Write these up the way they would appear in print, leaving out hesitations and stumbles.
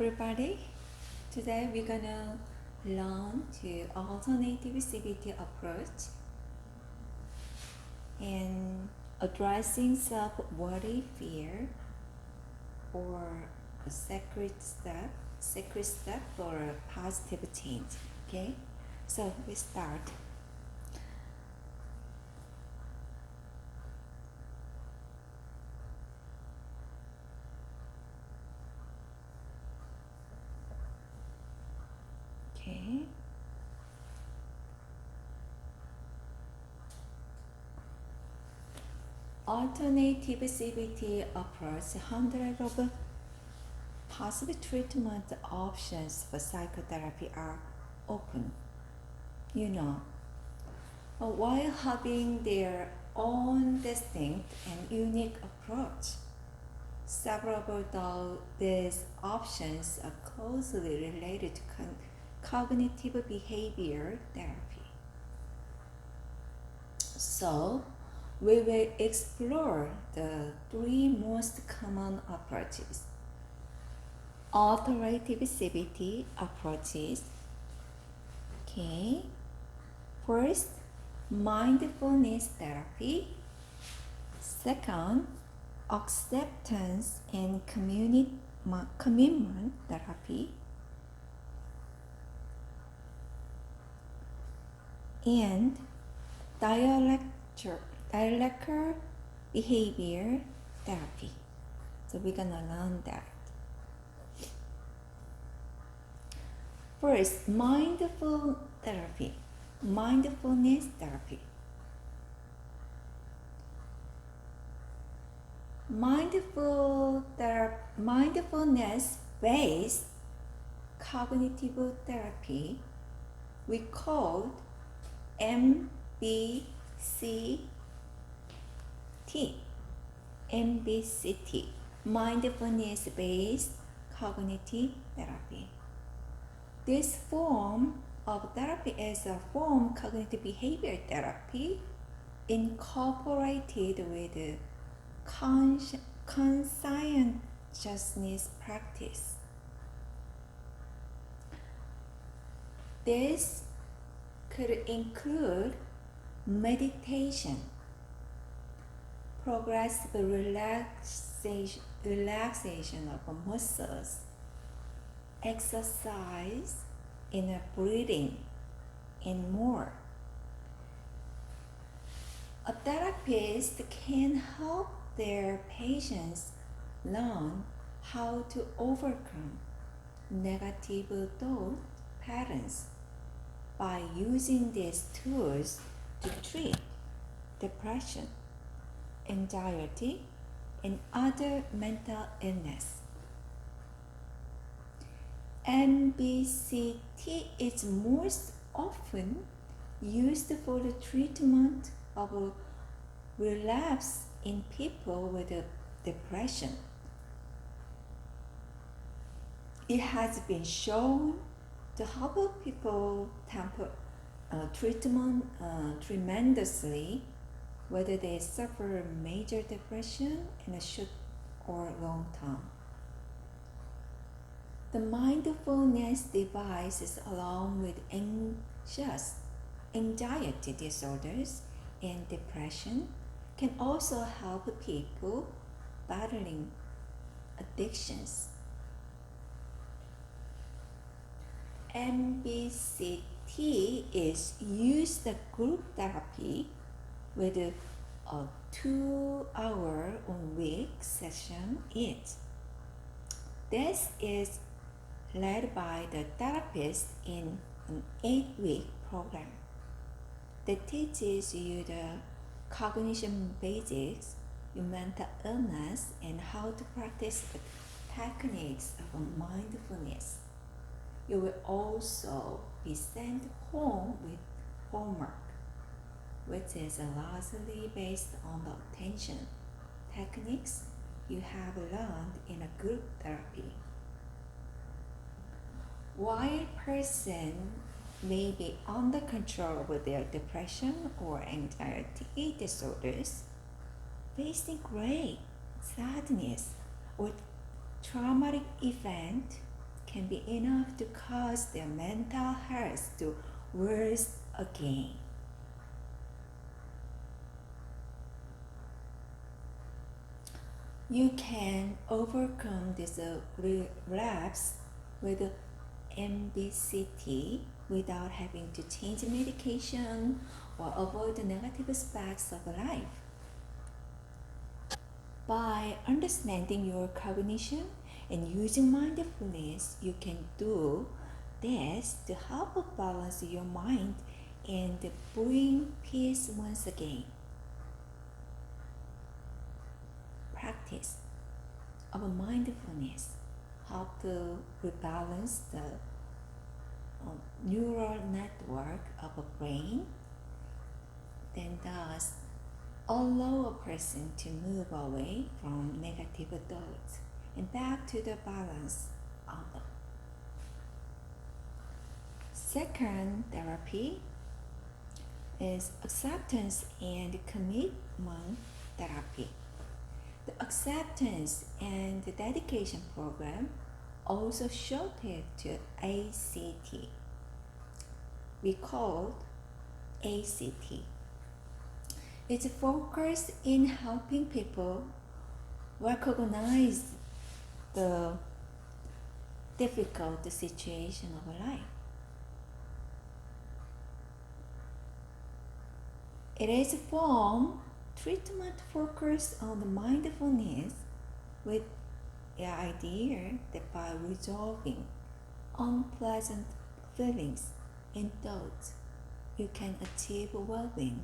everybody. Today we're gonna learn to alternative CBT approach and addressing self-worry, fear, or a secret step for a positive change. Okay, so we start. Okay. Alternative CBT approach hundreds of possible treatment options for psychotherapy are open. While having their own distinct and unique approach. Several of these options are closely related to cognitive behavior therapy. So, we will explore the three most common approaches. Alternative CBT approaches. Okay. First, mindfulness therapy. Second, acceptance and commitment therapy. And dialectical behavior therapy. So we're gonna learn that. First, mindfulness therapy. Mindfulness-based cognitive therapy we called MBCT, mindfulness-based cognitive therapy. This form of therapy is a form of cognitive behavior therapy incorporated with conscientiousness practice. This could include meditation, progressive relaxation of muscles, exercise, inner breathing, and more. A therapist can help their patients learn how to overcome negative thought patterns by using these tools to treat depression, anxiety, and other mental illness. MBCT is most often used for the treatment of relapse in people with depression. It has been shown to help people tremendously, whether they suffer major depression in a short or long term. The mindfulness devices, along with anxiety disorders and depression, can also help people battling addictions. MBCT is used as group therapy with a 2-hour-a-week session each. This is led by the therapist in an 8-week program that teaches you the cognition basics, your mental illness, and how to practice the techniques of mindfulness. You will also be sent home with homework, which is largely based on the attention techniques you have learned in a group therapy. While a person may be under control with their depression or anxiety disorders, facing great sadness or traumatic event can be enough to cause their mental health to worsen again. You can overcome this relapse with MBCT without having to change medication or avoid the negative aspects of life. By understanding your cognition and using mindfulness, you can do this to help balance your mind and bring peace once again. Practice of mindfulness help to rebalance the neural network of a brain, then thus allow a person to move away from negative thoughts and back to the balance of them. Second therapy is acceptance and commitment therapy. The acceptance and dedication program, also shortened to ACT, we call ACT. It's focused in helping people recognize the difficult situation of life. It is a form treatment focused on the mindfulness with the idea that by resolving unpleasant feelings and thoughts, you can achieve well-being.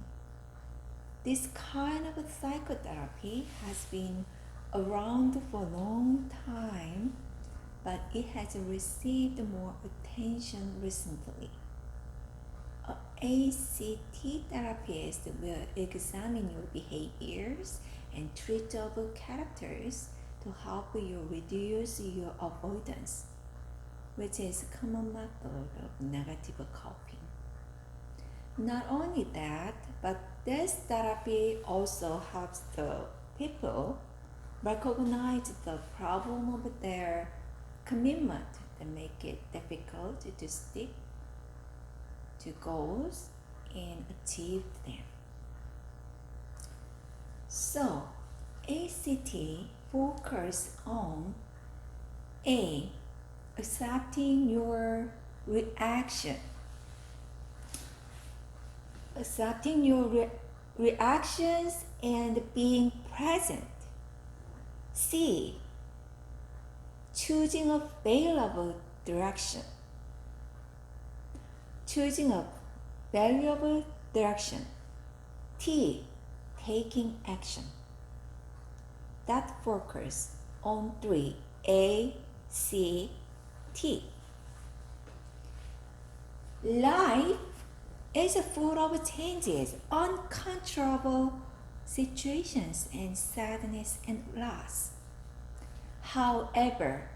This kind of psychotherapy has been around for a long time, but it has received more attention recently. An ACT therapist will examine your behaviors and treat of characters to help you reduce your avoidance, which is a common method of negative coping. Not only that, but this therapy also helps the people recognize the problem of their commitment that make it difficult to stick to goals and achieve them. So, ACT focus on A. Accepting your reaction. Accepting your reactions and being present. C. Choosing a valuable direction. Choosing a valuable direction. T. Taking action. That focus on 3 A, C, T. Life is full of changes, uncontrollable situations, and sadness and loss. However,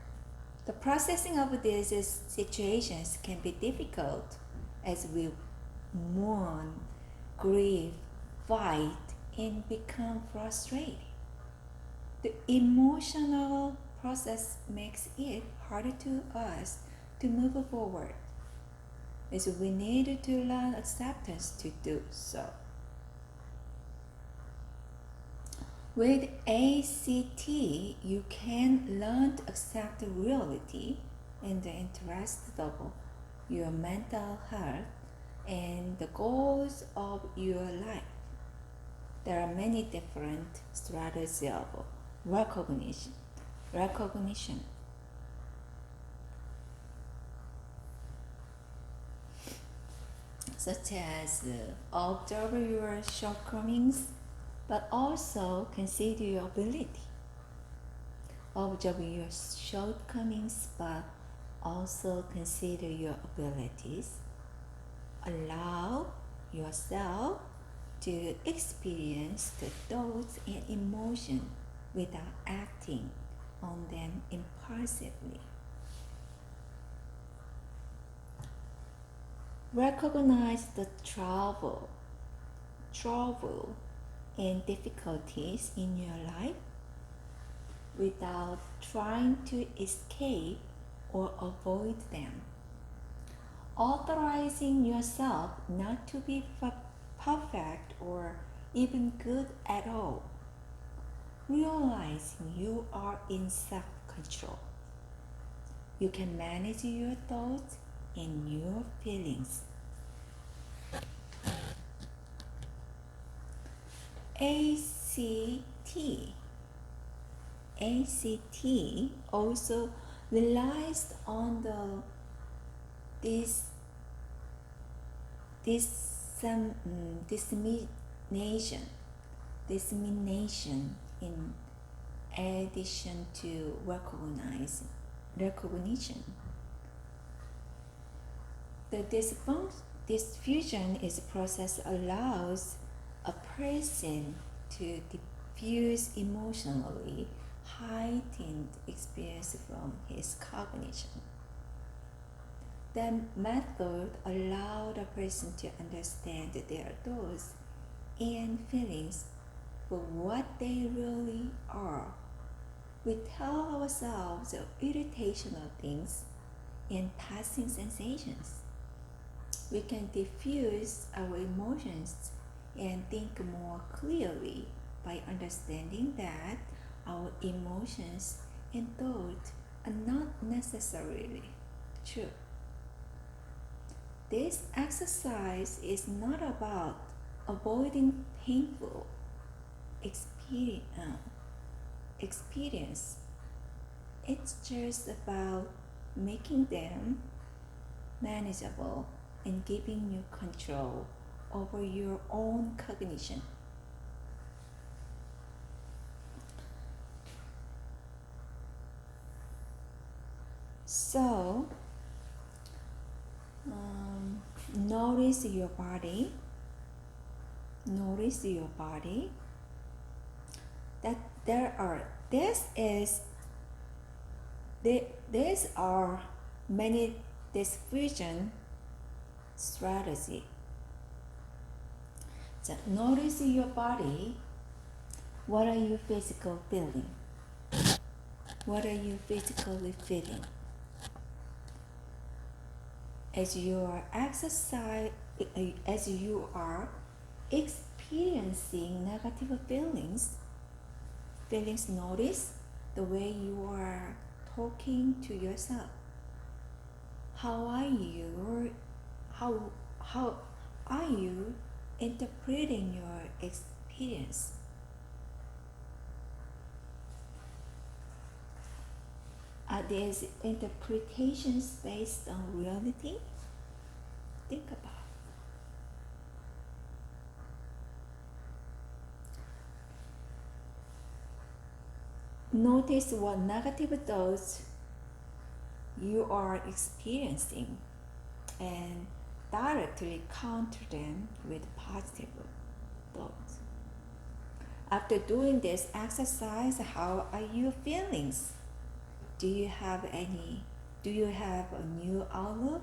the processing of these situations can be difficult as we mourn, grieve, fight, and become frustrated. The emotional process makes it harder to us to move forward, as we need to learn acceptance to do so. With ACT, you can learn to accept reality in the interest of your mental health and the goals of your life. There are many different strategies of recognition, such as observe your shortcomings, but also consider your ability. Observe your shortcomings, but also consider your abilities. Allow yourself to experience the thoughts and emotions without acting on them impulsively. Recognize the trouble and difficulties in your life without trying to escape or avoid them. Authorizing yourself not to be perfect or even good at all. Realizing you are in self-control. You can manage your thoughts and your feelings. ACT also relies on the dissemination in addition to recognition. The diffusion is a process that allows a person to diffuse emotionally heightened experience from his cognition. The method allows a person to understand their thoughts and feelings for what they really are. We tell ourselves of irritational things and passing sensations. We can diffuse our emotions and think more clearly by understanding that our emotions and thoughts are not necessarily true. This exercise is not about avoiding painful experience. It's just about making them manageable and giving you control over your own cognition. So, notice your body. Notice your body. That there are many diffusion strategy. So notice your body. What are you physically feeling? What are you physically feeling? As you are experiencing negative feelings, notice the way you are talking to yourself. How are you interpreting your experience? Are these interpretations based on reality? Think about it. Notice what negative thoughts you are experiencing and directly counter them with positive thoughts. After doing this exercise, how are your feelings? Do you have a new outlook?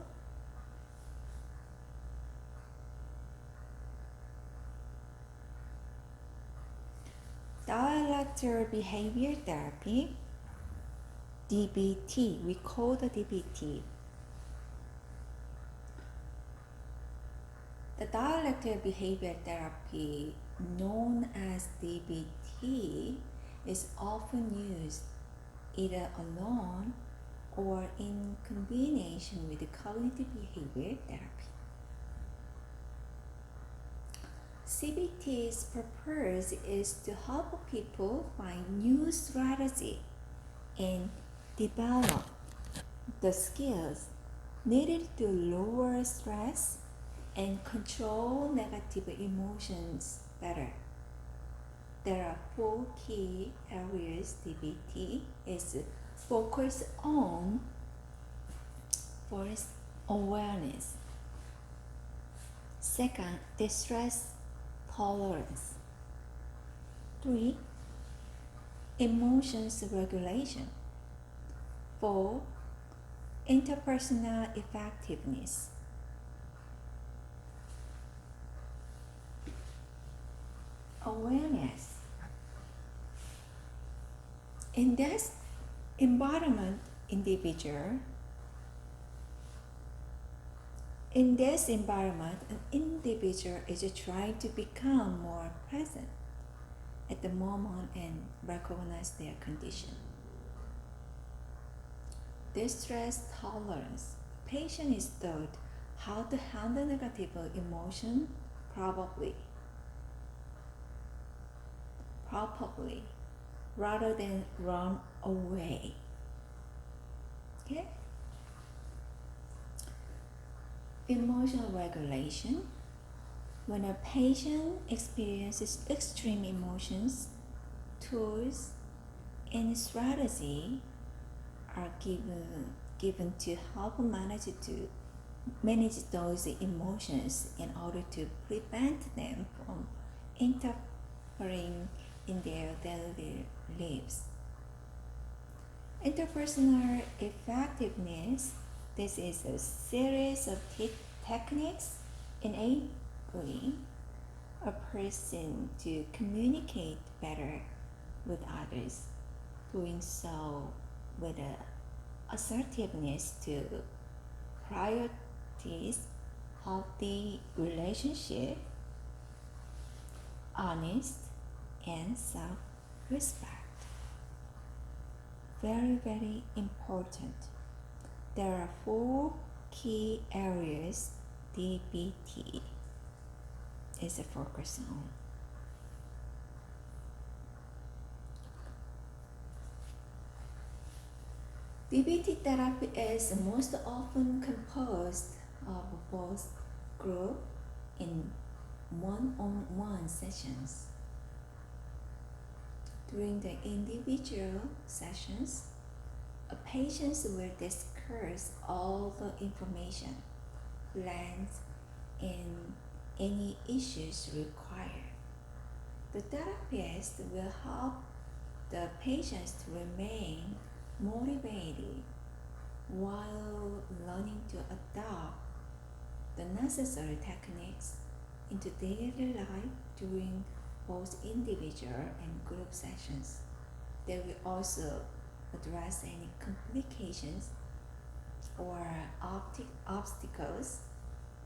Dialectical behavior therapy, DBT, we call the DBT. The dialectical behavior therapy, known as DBT, is often used either alone or in combination with cognitive behavior therapy. CBT's purpose is to help people find new strategy and develop the skills needed to lower stress and control negative emotions better. There are 4 key areas DBT is focused on. First, awareness. Second, distress tolerance. 3, emotions regulation. 4, interpersonal effectiveness. Awareness. In this environment, individual In this environment, an individual is trying to become more present at the moment and recognize their condition. Distress tolerance. Patient is taught how to handle negative emotion properly, rather than run away. Okay? Emotional regulation. When a patient experiences extreme emotions, tools and strategy are given to help manage those emotions in order to prevent them from interfering in their daily lives. Interpersonal effectiveness. This is a series of techniques enabling a person to communicate better with others, doing so with assertiveness to prioritize healthy relationship, honest and self-respect. Very, very important. There are 4 key areas DBT is a focus on. DBT therapy is most often composed of both group and one-on-one sessions. During the individual sessions, a patient will discuss all the information, plans, and any issues required. The therapist will help the patients to remain motivated while learning to adopt the necessary techniques into daily life during both individual and group sessions. They will also address any complications or obstacles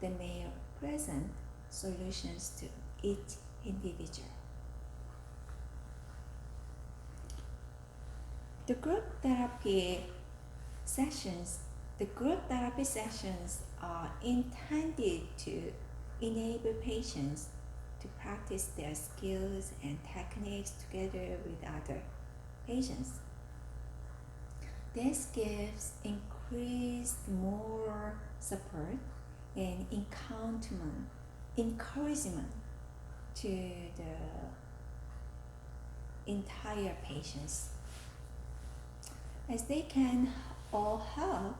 that may present solutions to each individual. The group therapy sessions are intended to enable patients to practice their skills and techniques together with other patients. This gives increased more support and encouragement to the entire patients, as they can all help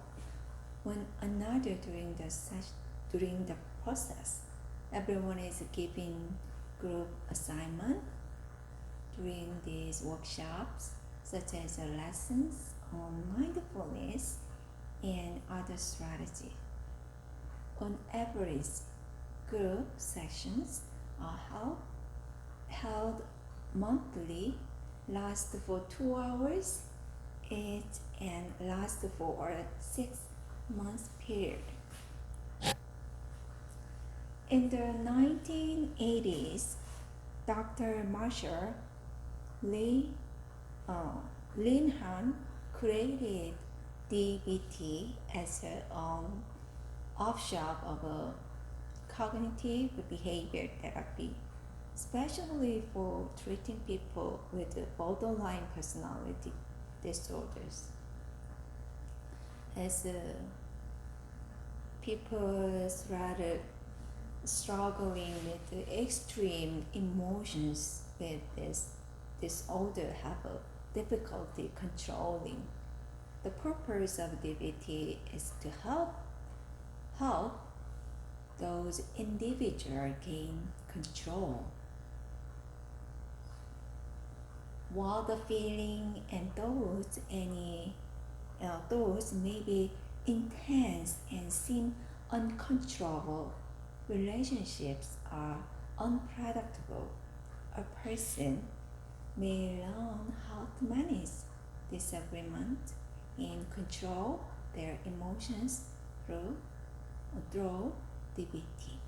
one another during the process. Everyone is giving group assignment during these workshops, such as lessons on mindfulness and other strategy. On average, group sessions are held monthly, last for 2 hours each, and last for a 6-month period. In the 1980s, Dr. Marshall Linhan created DBT as her own offshoot of a cognitive behavior therapy, especially for treating people with borderline personality disorders. As people started struggling with extreme emotions with this disorder have a difficulty controlling. The purpose of DBT is to help those individuals gain control. While the feeling and thoughts may be intense and seem uncontrollable, relationships are unpredictable. A person may learn how to manage disagreement and control their emotions through through DBT.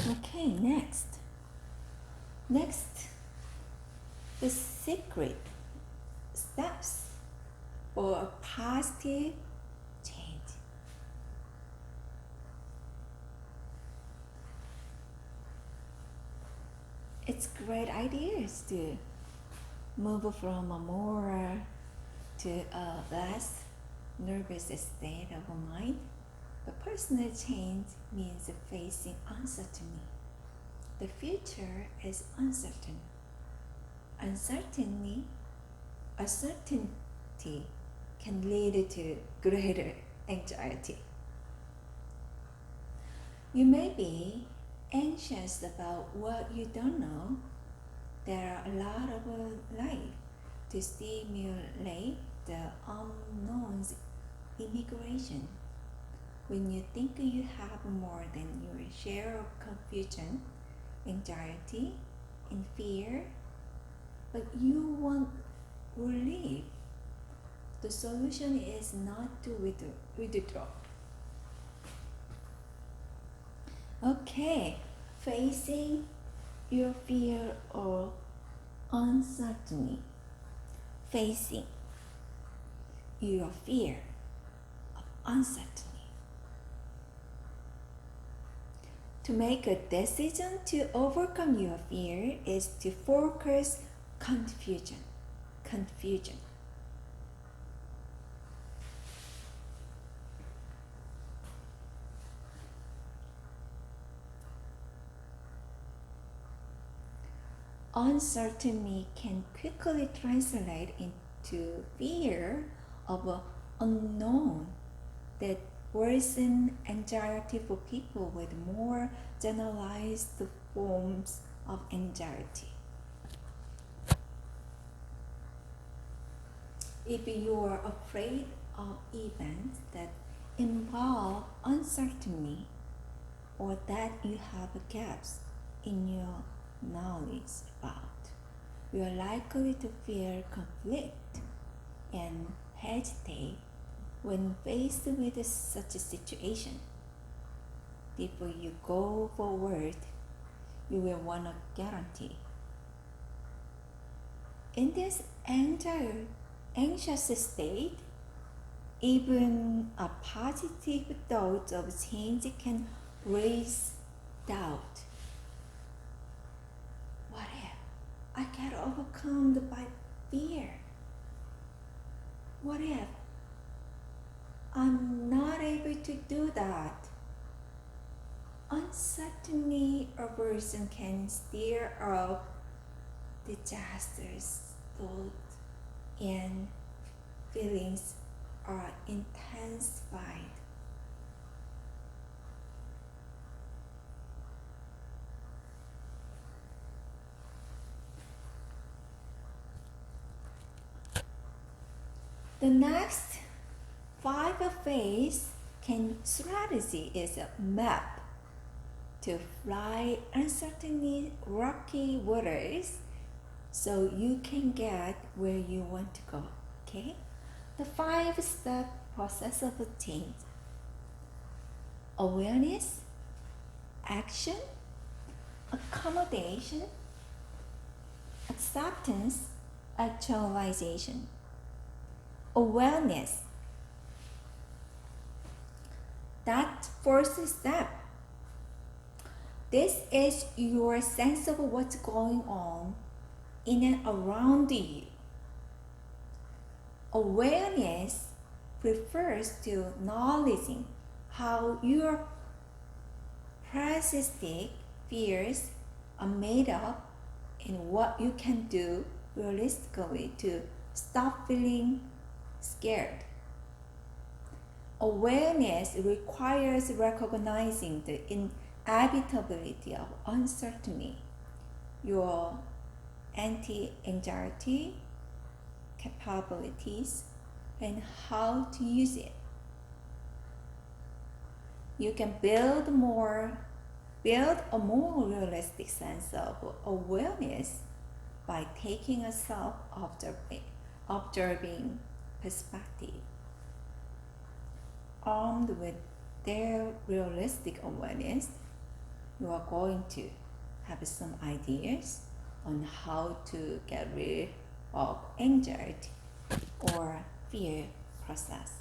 Okay, next, the secret steps for a positive change. It's great ideas to move from a more to a less nervous state of mind. But personal change means facing uncertainty. The future is uncertain. Uncertainty can lead to greater anxiety. You may be anxious about what you don't know. There are a lot of life to stimulate the unknown's immigration. When you think you have more than your share of confusion, anxiety, and fear, but you want relief, the solution is not to withdraw. Okay, facing your fear or uncertainty. Facing your fear of uncertainty. To make a decision to overcome your fear is to focus confusion. Uncertainty can quickly translate into fear of the unknown that worsen anxiety for people with more generalized forms of anxiety. If you are afraid of events that involve uncertainty or that you have gaps in your knowledge about, you are likely to fear conflict and hesitate when faced with such a situation. Before you go forward, you will want a guarantee. In this anxious state, even a positive thought of change can raise doubt. What if I get overcome by fear? What if I'm not able to do that? Uncertainty aversion can stir up disastrous thoughts and feelings are intensified. The next 5-phase strategy is a map to fly uncertain rocky waters so you can get where you want to go. Okay? The 5-step process of change: awareness, action, accommodation, acceptance, actualization. Awareness. That first step. This is your sense of what's going on in and around you. Awareness refers to acknowledging how your persistent fears are made up and what you can do realistically to stop feeling scared. Awareness requires recognizing the inevitability of uncertainty, your anti-anxiety capabilities, and how to use it. You can build a more realistic sense of awareness by taking a self-observing perspective. armed with their realistic awareness, you are going to have some ideas on how to get rid of anxiety or fear process.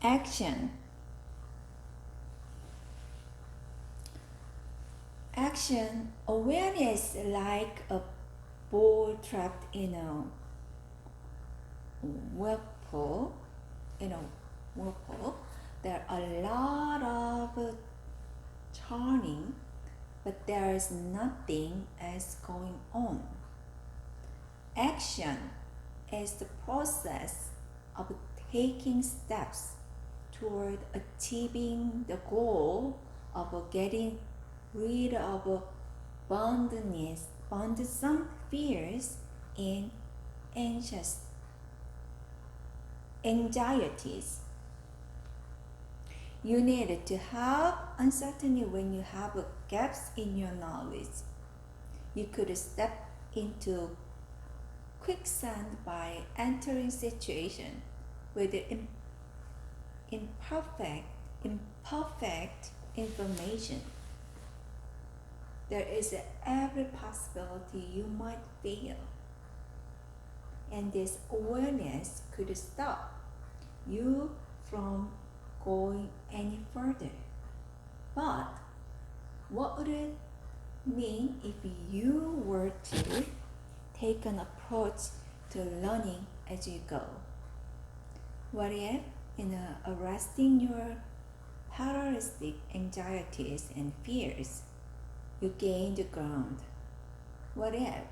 Action. Action awareness like a ball trapped in a whirlpool. There are a lot of turning, but there is nothing else going on. Action is the process of taking steps toward achieving the goal of getting rid of burdensome fears and anxieties. You need to have uncertainty when you have gaps in your knowledge. You could step into quicksand by entering situation with imperfect information. There is every possibility you might fail, and this awareness could stop you from going any further. But what would it mean if you were to take an approach to learning as you go? What if, in arresting your paralytic anxieties and fears, you gained ground? What if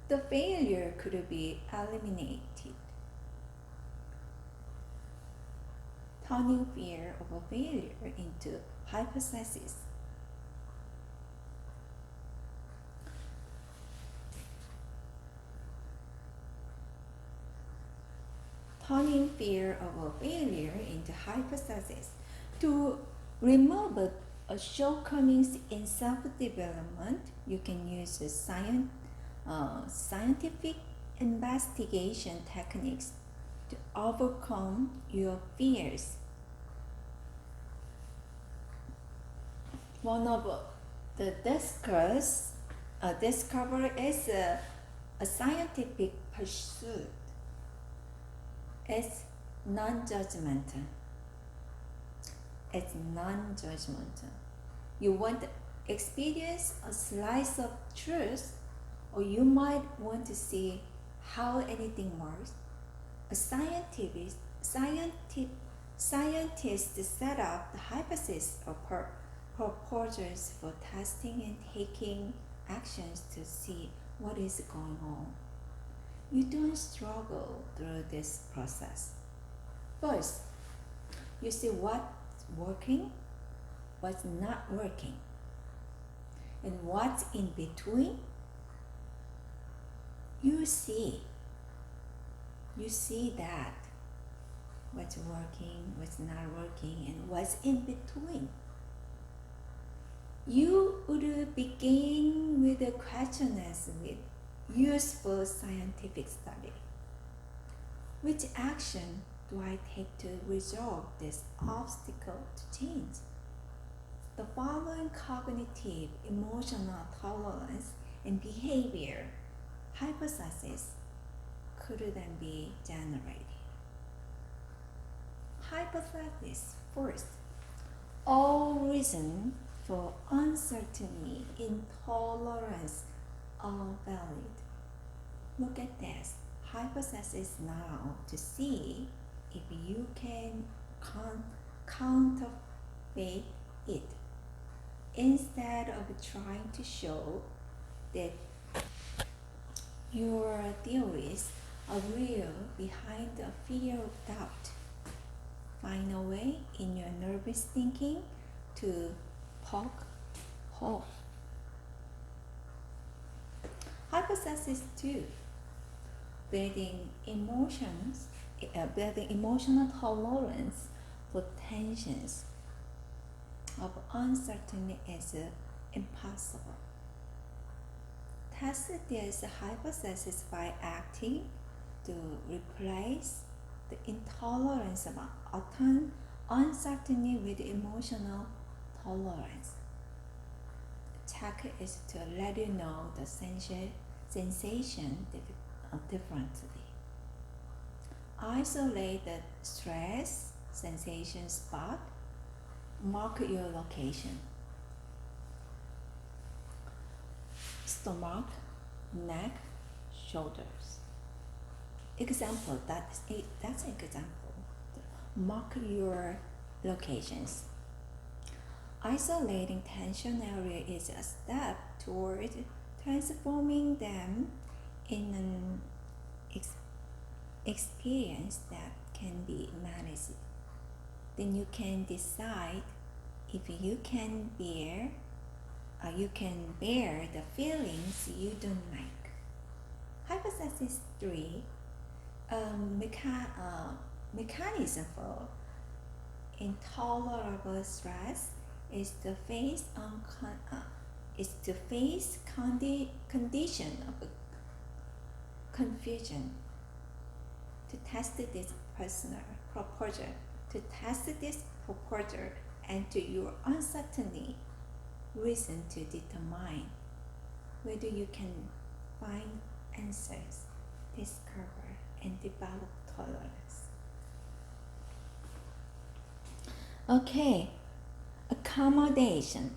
the failure could be eliminated? Turning fear of a failure into hypothesis. Turning fear of a failure into hypothesis. To remove shortcomings in self-development, you can use scientific investigation techniques to overcome your fears. One of the discovery is a scientific pursuit. It's non-judgmental. You want to experience a slice of truth, or you might want to see how anything works. A scientist set up the hypothesis or proposals for testing and taking actions to see what is going on. You don't struggle through this process. First, you see what's working, what's not working, and what's in between. You see that what's working, what's not working, and what's in between. You would begin with the questions with useful scientific study. Which action do I take to resolve this obstacle to change? The following cognitive, emotional tolerance, and behavior hypotheses could then be generated. Hypothesis first. All reason for uncertainty, intolerance are valid. Look at this hypothesis now to see if you can counterfeit it, instead of trying to show that your theories are real behind the fear of doubt. Find a way in your nervous thinking to poke holes. Hypothesis 2. Building emotional tolerance for tensions of uncertainty is impossible. Test this hypothesis by acting to replace the intolerance of uncertainty with emotional tolerance. Check is to let you know the sensation differently. Isolate the stress sensation spot. Mark your location. Stomach, neck, shoulders. Example, that's an example. Mark your locations. Isolating tension area is a step toward transforming them in an experience that can be managed. Then you can decide if you can bear the feelings you don't like. Hypothesis 3, mechanism for intolerable stress is to face condition of confusion. To test this proposal and to your uncertainty, reason to determine whether you can find answers, discover, and develop tolerance. Okay, accommodation.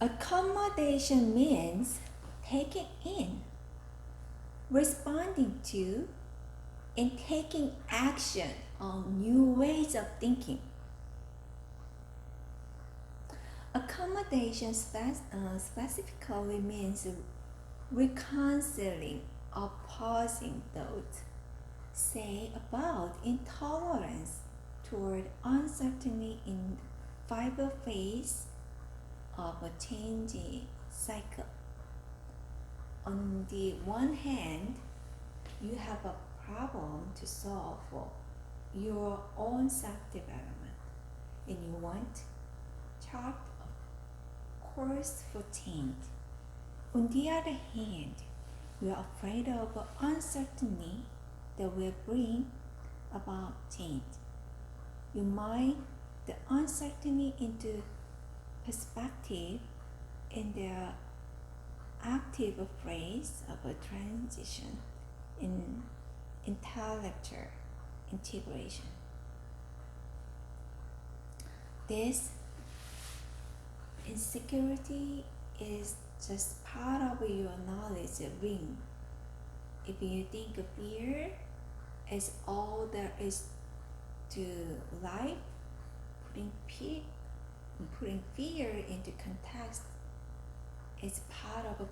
Accommodation means taking in, responding to, and taking action on new ways of thinking. Accommodation specifically means reconciling opposing thoughts, say about intolerance toward uncertainty in 5 phase of a changing cycle. On the one hand, you have a problem to solve for your own self-development and you want chart a course for change. On the other hand, you are afraid of uncertainty that will bring about change. You mind the uncertainty into perspective in the active phase of a transition in intellectual integration. This insecurity is just part of your knowledge ring. If you think fear is all there is to life, putting fear into context is part of a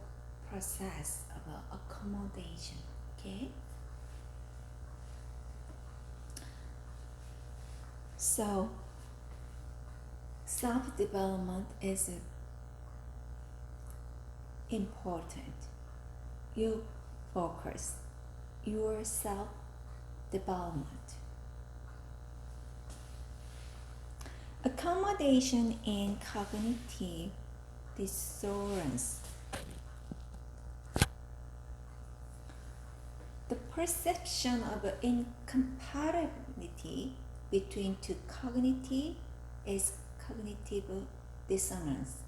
process of accommodation. Okay? So, self-development is important. You focus your self-development. Accommodation in cognitive dissonance. The perception of incompatibility between two cognitive is cognitive dissonance.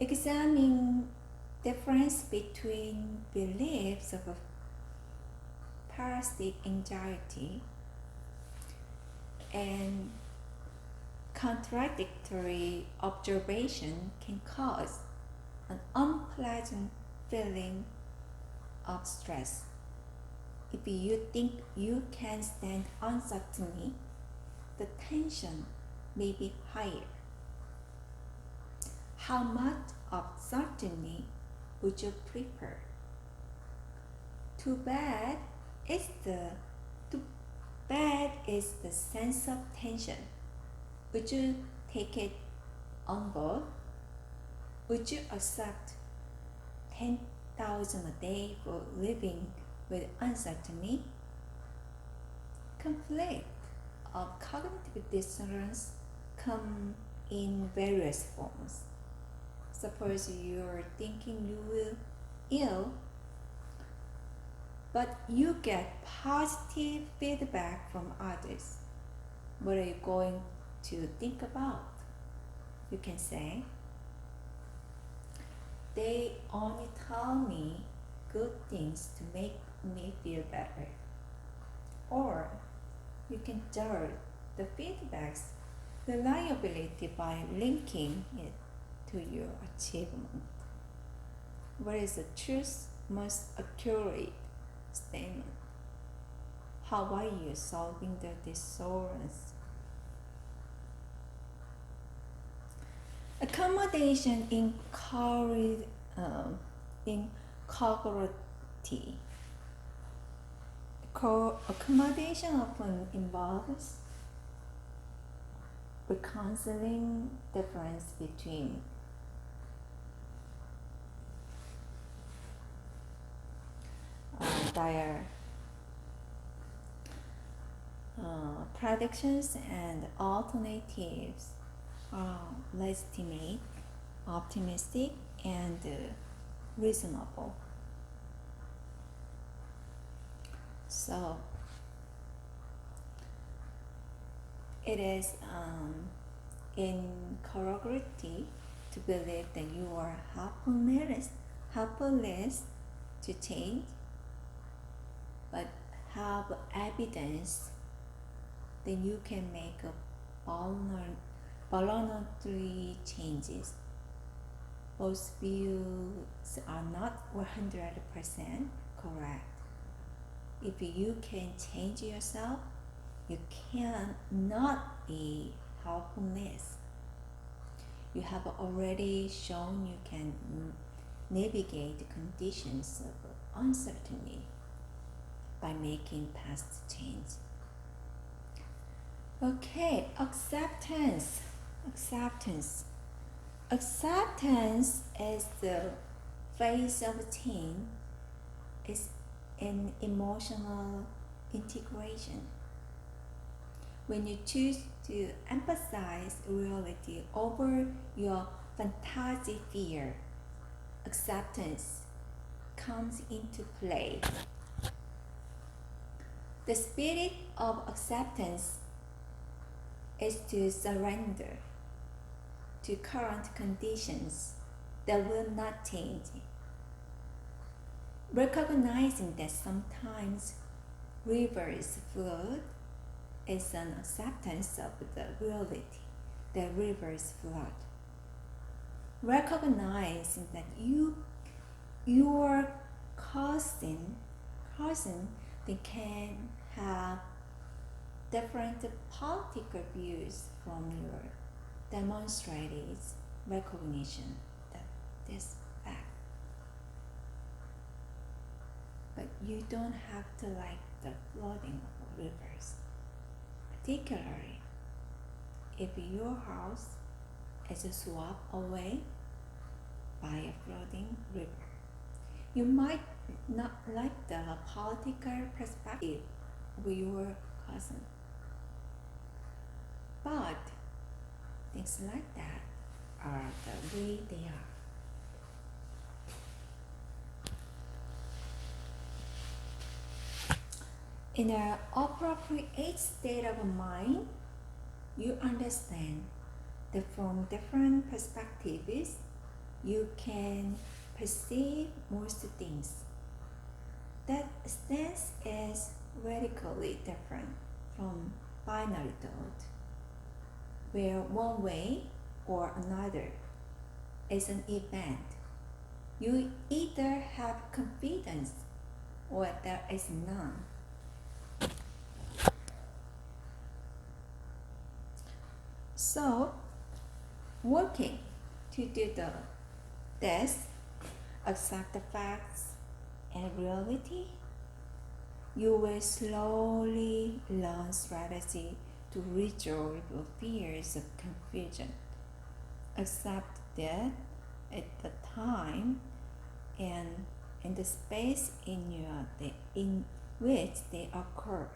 Examining difference between beliefs of parasitic anxiety and contradictory observation can cause an unpleasant feeling of stress. If you think you can stand uncertainty, the tension may be higher. How much of certainty would you prefer? Too bad is the sense of tension. Would you take it on board? Would you accept 10,000 a day for living with uncertainty? Conflict of cognitive dissonance come in various forms. Suppose you're thinking you will ill, but you get positive feedback from others. What are you going to think about? You can say, they only tell me good things to make me feel better. Or you can judge the feedback's reliability by linking it to your achievement. What is the truth most accurate statement? How are you solving the disorders? Accommodation in cognitivity. Accommodation often involves reconciling difference between their predictions and alternatives are legitimate, optimistic, and reasonable. So it is incorrect to believe that you are helpless to change, but have evidence that you can make voluntary changes. Both views are not 100% correct. If you can change yourself, you cannot be helpless. You have already shown you can navigate conditions of uncertainty by making past change. Okay, acceptance. Acceptance is the phase of change. It's an emotional integration. When you choose to emphasize reality over your fantasy fear, acceptance comes into play. The spirit of acceptance is to surrender to current conditions that will not change. Recognizing that sometimes rivers flood is an acceptance of the reality that rivers flood. Recognizing that your cousin they can have different political views from your demonstrated recognition that this fact. But you don't have to like the flooding of rivers, particularly if your house is swept away by a flooding river. You might not like the political perspective of your cousin, but things like that are the way they are. In an appropriate state of mind, you understand that from different perspectives, you can perceive most things. That stance is radically different from binary thought, where one way or another is an event. You either have confidence or there is none. So, working to do this, accept the facts and reality, you will slowly learn strategy to resolve fears of confusion. Accept that at the time and in the space in which they occur,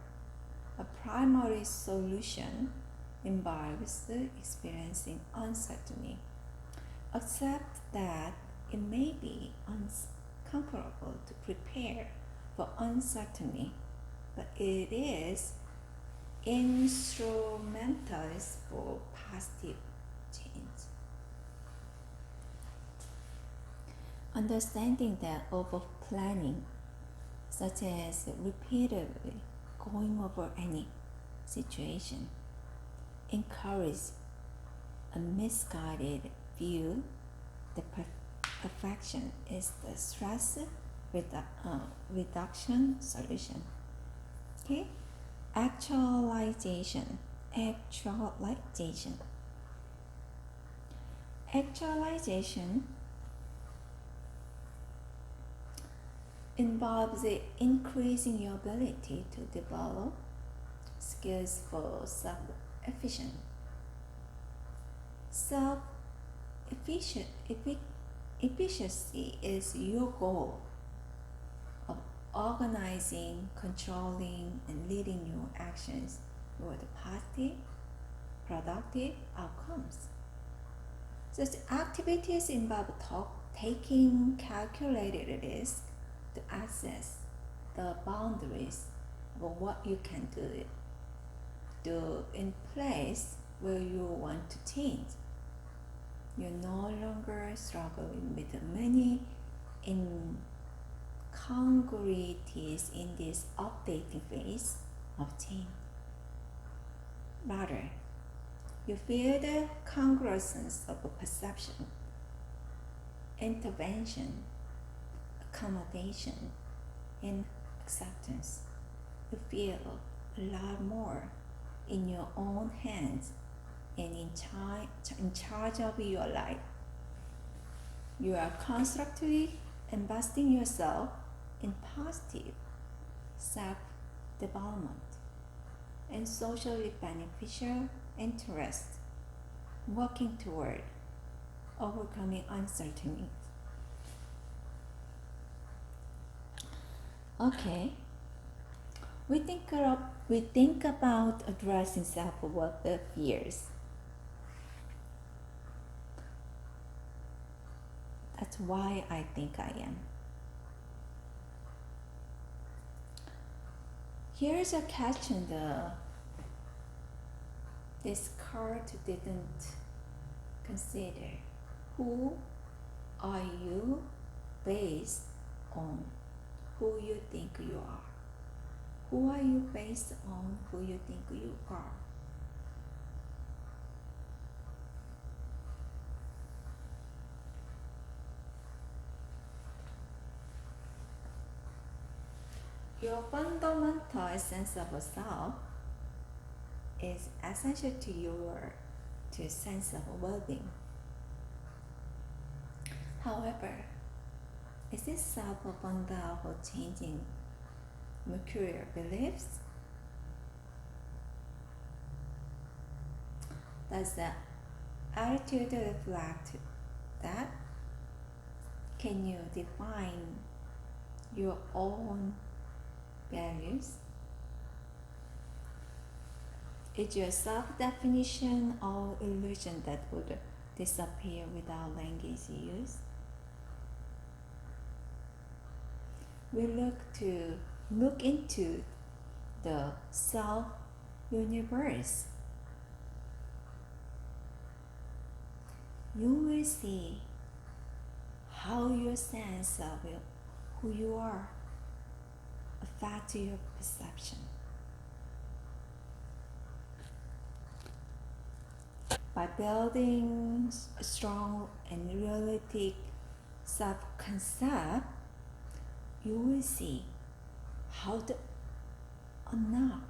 a primary solution involves experiencing uncertainty. Accept that it may be uncomfortable to prepare for uncertainty, but it is instrumental for positive change. Understanding that over planning, such as repeatedly going over any situation, encourage a misguided view that perfection is the stress reduction solution. Okay? Actualization. Actualization involves increasing your ability to develop skills for self-efficiency. Efficiency is your goal of organizing, controlling, and leading your actions toward positive, productive outcomes. Such activities involve taking calculated risks to access the boundaries of what you can do in place where you want to change. You're no longer struggling with many incongruities in this updating phase of change. Rather, you feel the congruence of perception, intervention, accommodation, and acceptance. You feel a lot more in your own hands and in charge of your life. You are constructively investing yourself in positive self-development and socially beneficial interests, working toward overcoming uncertainty. Okay, we think about addressing self-worth fears. That's why I think I am. Here's a question this card didn't consider. Who are you based on who you think you are? Who are you based on who you think you are? Your fundamental sense of self is essential to your sense of well-being. However, is this self fundamental for changing mercurial beliefs? Does the attitude reflect that? Can you define your own values? Is your self-definition or illusion that would disappear without language use? We look into the self-universe. You will see how your sense of who you are affects your perception. By building a strong and realistic self-concept, you will see how to unlock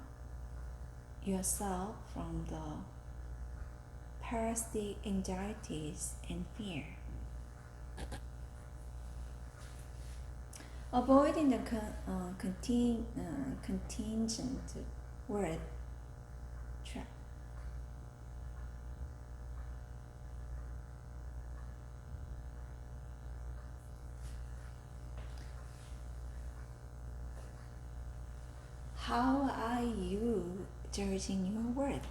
yourself from the parasitic anxieties and fear. Avoiding the contingent word trap. How are you judging your worth?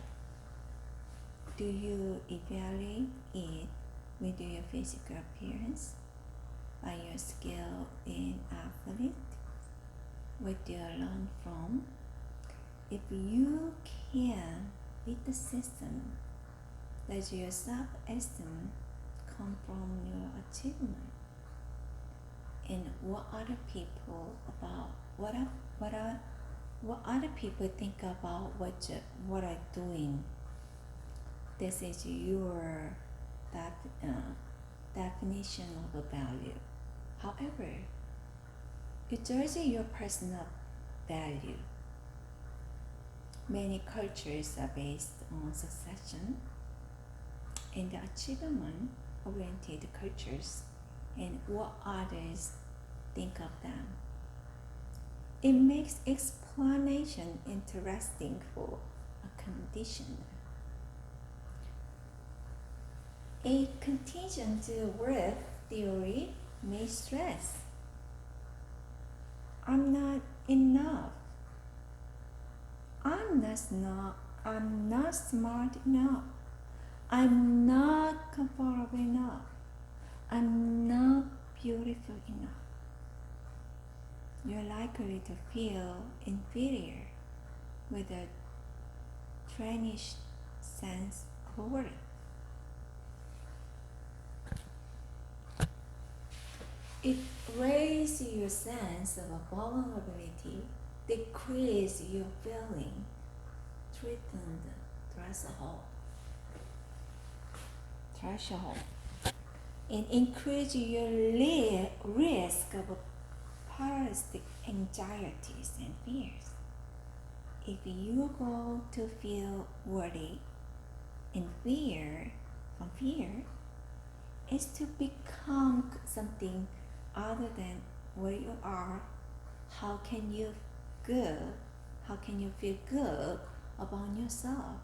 Do you evaluate it with your physical appearance, by your skill in athletics, what do you learn from? If you can beat the system, does your self-esteem come from your achievement? And what other people think about what I'm doing? This is your definition of a value. However, you judge your personal value. Many cultures are based on succession and achievement-oriented cultures and what others think of them. It makes explanation interesting for a condition. A contingent worth theory may stress, I'm not enough. I'm not smart enough. I'm not comfortable enough. I'm not beautiful enough. You're likely to feel inferior with a tarnished sense of worth. It raises your sense of vulnerability, decreases your feeling threatened threshold, and increase your risk of paralytic anxieties and fears. If you go to feel worthy and from fear, is to become something other than what you are. How can you feel good about yourself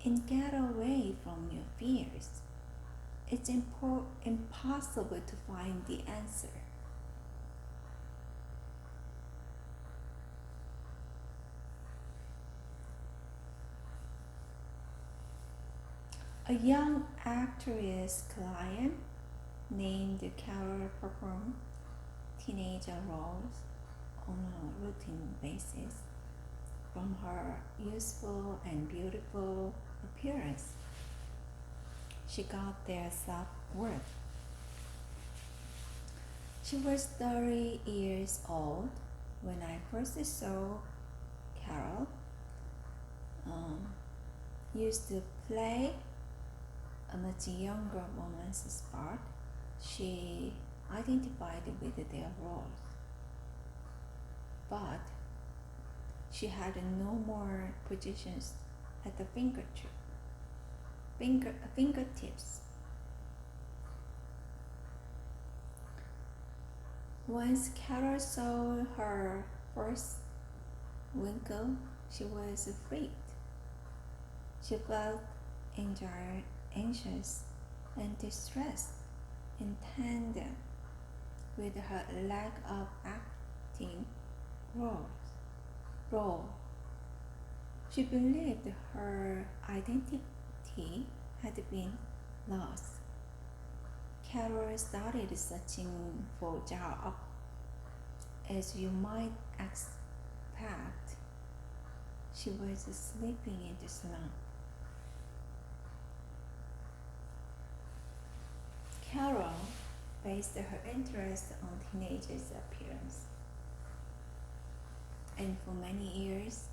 and get away from your fears? It's impossible to find the answer. A young actress client named Carol performed teenager roles on a routine basis. From her youthful and beautiful appearance, she got their self-worth. She was 30 years old when I first saw Carol. Used to play a much younger woman's part. She identified with their roles, but she had no more positions at the fingertips. Once Carol saw her first winkle, she was freaked. She felt anxious and distressed in tandem with her lack of acting role. She believed her identity had been lost. Carol started searching for a job. As you might expect, she was slipping into slump. Carol based her interest on teenagers' appearance, and for many years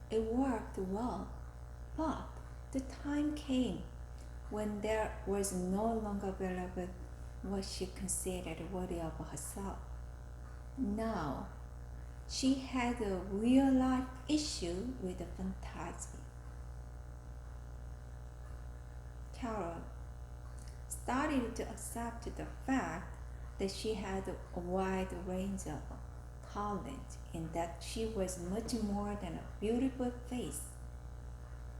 it worked well, but the time came when there was no longer available what she considered worthy of herself. Now she had a real-life issue with the fantasy. Carol started to accept the fact that she had a wide range of talent and that she was much more than a beautiful face.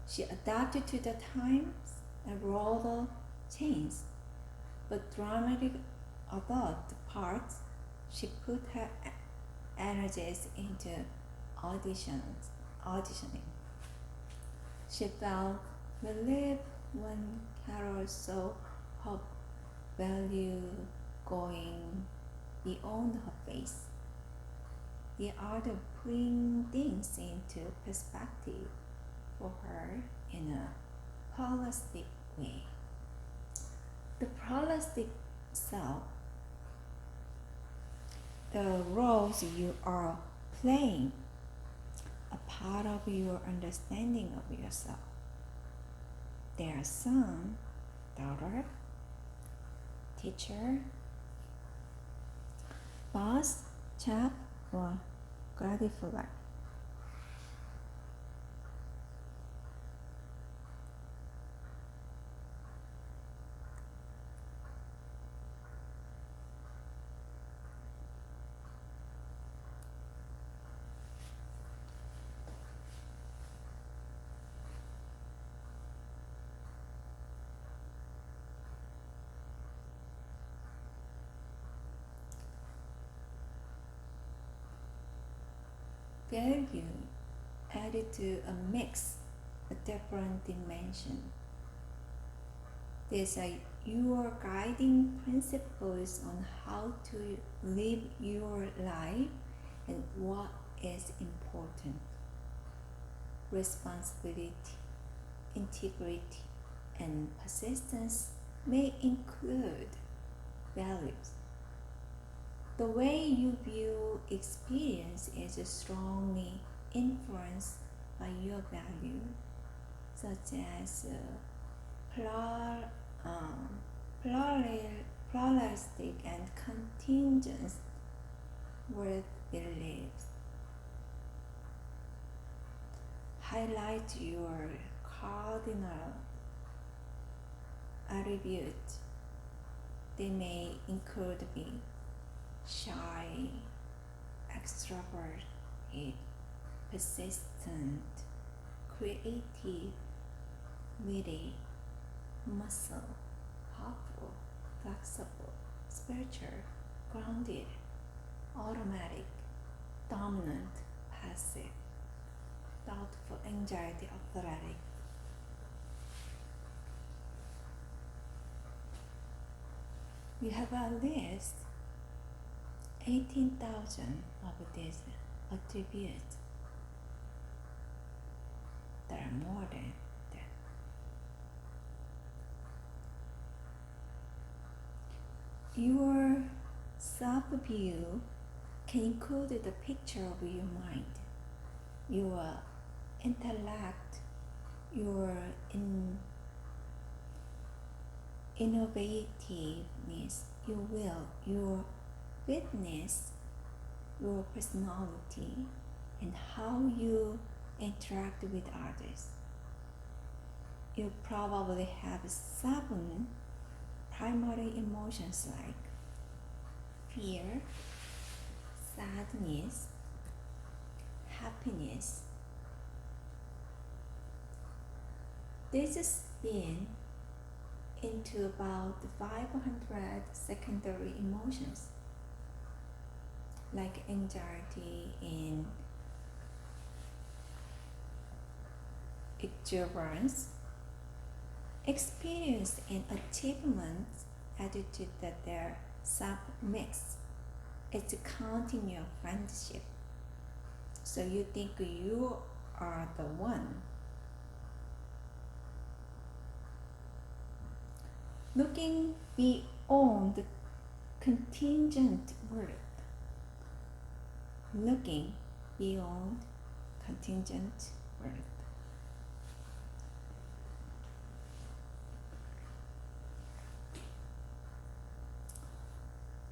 She adapted to the times and role changed, but dramatic adult parts, she put her energies into auditioning. She felt believe one can also have value going beyond her face. The art of putting things into perspective for her in a holistic way. The holistic self, the roles you are playing, a part of your understanding of yourself. Their son, daughter, teacher, boss, chap, or gratifier. Value added to a mix, a different dimension. These are your guiding principles on how to live your life and what is important. Responsibility, integrity, and persistence may include values. The way you view experience is strongly influenced by your value, such as pluralistic and contingent worth beliefs. Highlight your cardinal attributes. They may include being shy, extroverted, persistent, creative, witty, muscle, powerful, flexible, spiritual, grounded, automatic, dominant, passive, thoughtful, anxiety, athletic. We have at least 18,000 of these attributes. There are more than that. Your self-view can include the picture of your mind, your intellect, your innovativeness, your will, your witness, your personality, and how you interact with others. You probably have 7 primary emotions like fear, sadness, happiness. This spin into about 500 secondary emotions like anxiety and exuberance, experience and achievements attitude that their sub-mix. It's counting your friendship. So you think you are the one. Looking beyond the contingent worth. Looking beyond contingent worth.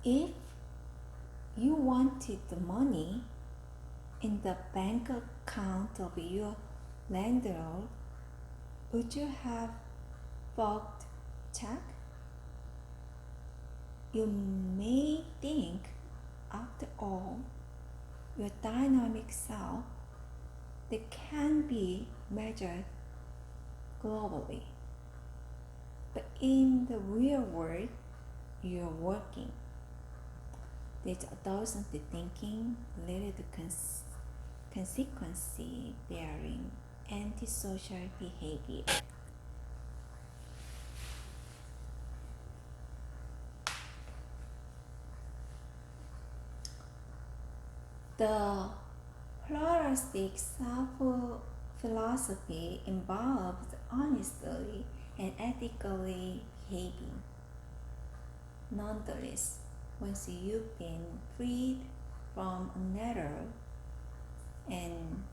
If you wanted the money in the bank account of your landlord, would you have bought check? You may think, after all, your dynamic self that can be measured globally. But in the real world, you're working. There's adolescent thinking, related consequence bearing, antisocial behavior. The pluralistic self-philosophy involves honestly and ethically behaving. Nonetheless, once you've been freed from a narrow and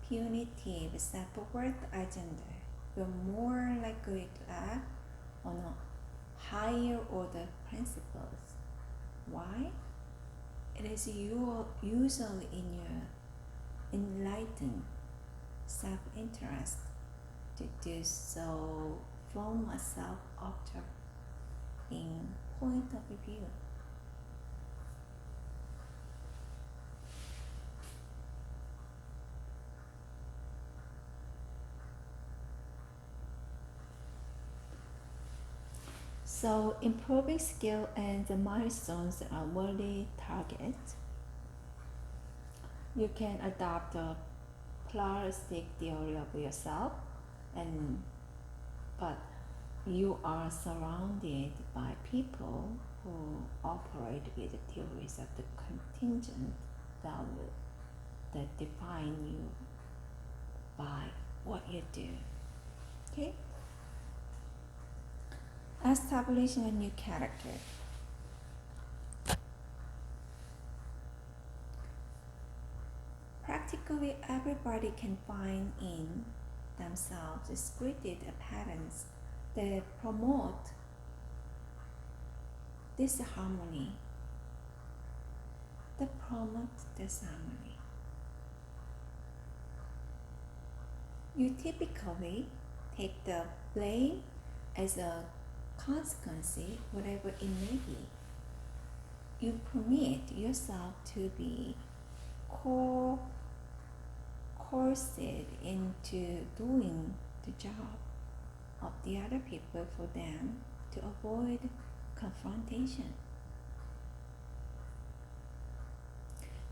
punitive self-worth agenda, you're more likely to act on a higher order principles. Why? It is usually in your enlightened self-interest to do so from a self-observing point of view. So improving skill and the milestones are worthy targets. You can adopt a pluralistic theory of yourself, but you are surrounded by people who operate with theories of the contingent value that define you by what you do. Okay? Establishing a new character. Practically everybody can find in themselves scripted patterns that promote disharmony. You typically take the blame as a consequence, whatever it may be. You permit yourself to be coerced into doing the job of the other people for them to avoid confrontation.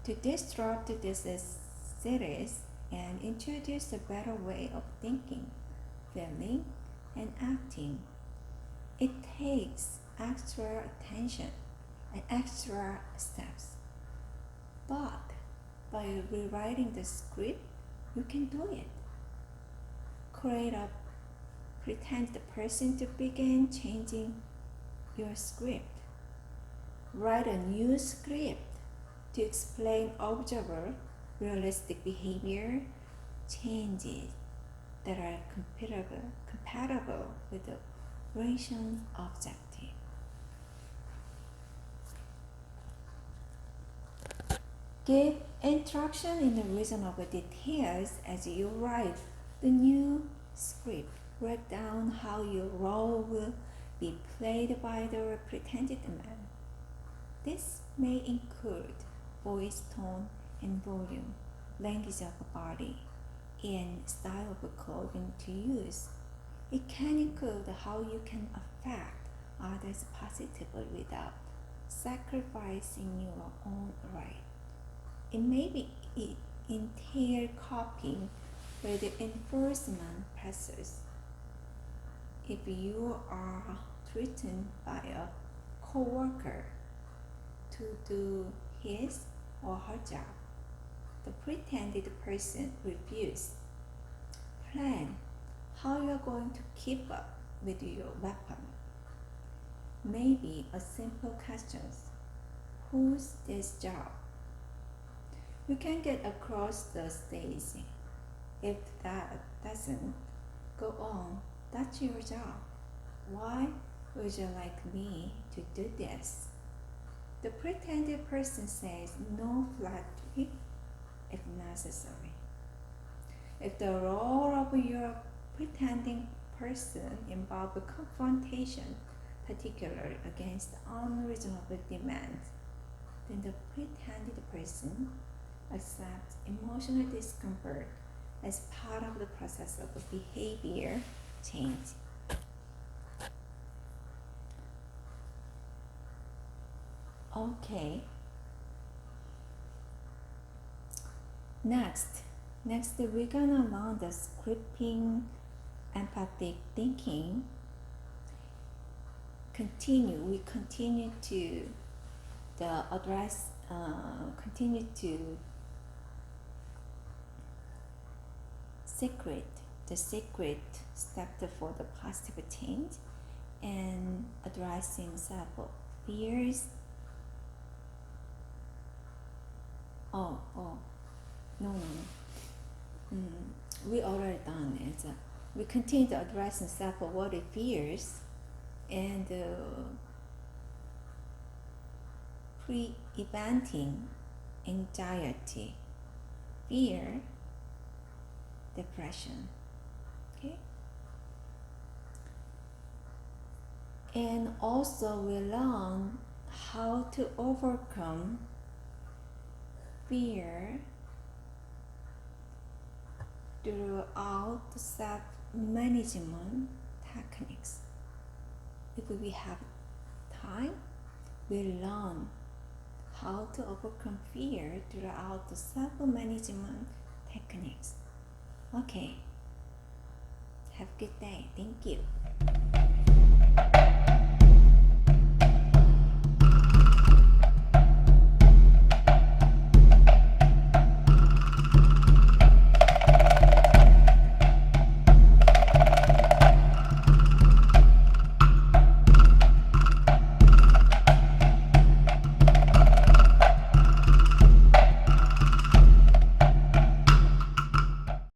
To disrupt this series and introduce a better way of thinking, feeling, and acting, it takes extra attention and extra steps. But by rewriting the script, you can do it. Create a pretend person to begin changing your script. Write a new script to explain observer realistic behavior changes that are compatible with the operation objective. Give instruction in the reasonable details as you write the new script. Write down how your role will be played by the pretended man. This may include voice tone and volume, language of the body, and style of clothing to use. It can include how you can affect others positively without sacrificing your own right. It may be entail copying with the enforcement process. If you are threatened by a co-worker to do his or her job, the pretended person refuses. Plan how you are going to keep up with your weapon. Maybe a simple question: who's this job? You can get across the stage. If that doesn't go on, that's your job. Why would you like me to do this? The pretended person says no flatly if necessary. If the role of your pretending person involves a confrontation, particularly against unreasonable demands, then the pretended person accepts emotional discomfort as part of the process of behavior change. Okay. Next we're gonna learn the scripting, empathic thinking. We continue to the address continue to the secret step for the positive change and addressing self fears. No. We already done it. We continue to addressing self-worthy fears and preventing anxiety, fear, depression. Okay. And also we learn how to overcome fear throughout self-management techniques. If we have time, we learn how to overcome fear throughout the self-management techniques. Okay. Have a good day. Thank you.